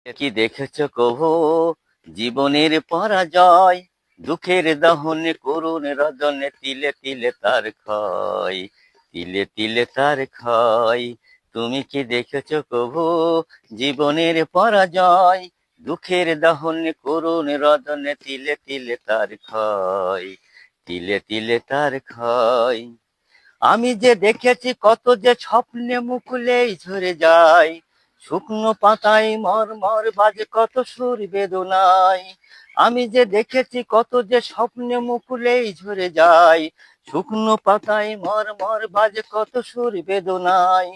কি দেখেছ কভু জীবনের পরাজয়, দুঃখের দহনে করুণ রদনে তিলে তিলে তার ক্ষয়, তিলে তিলে তার ক্ষয়। তুমি কি দেখেছ কভু জীবনের পরাজয়, দুঃখের দহনে করুণ রদনে তিলে তিলে তার ক্ষয়, তিলে তিলে তার ক্ষয়। আমি যে দেখেছি কত যে স্বপ্নে মুকুলেই ঝরে যায়, শুকনো পাতায় মরমর বাজে কত সুর বেদনায়। আমি যে দেখেছি কত যে স্বপ্নে মুকুলেই ঝরে যায়, শুকনো পাতায় মরমর বাজে কত সুর বেদনায়।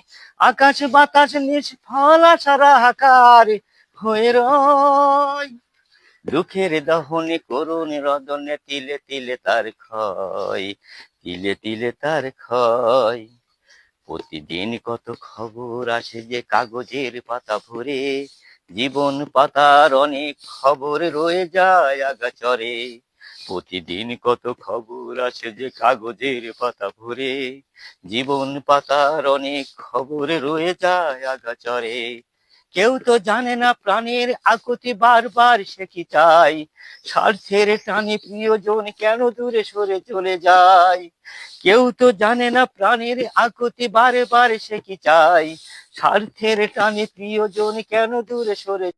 আকাশ বাতাস নিষ্ফল আশার হাহাকার হয়ে রয়, দুঃখের দহনে করুণ রদনে তিলে তিলে তার ক্ষয়, তিলে তিলে তার ক্ষয়। প্রতিদিন কত খবর আসে যে কাগজের পাতা ভরে, জীবন পাতার অনেক খবর রয়ে যায় আগাচরে। প্রতিদিন কত খবর আসে যে কাগজের পাতা ভরে, জীবন পাতার অনেক খবর রয়ে যায় আগাচরে। কেউ তো জানে না প্রাণের আকুতি বারবার সে কি চায়, স্বার্থের টানে প্রিয়জন কেন দূরে সরে চলে যায়। কেউ তো জানে না প্রাণের আকুতি বারে বারে সে কি চায়, স্বার্থের টানে প্রিয়জন কেন দূরে সরে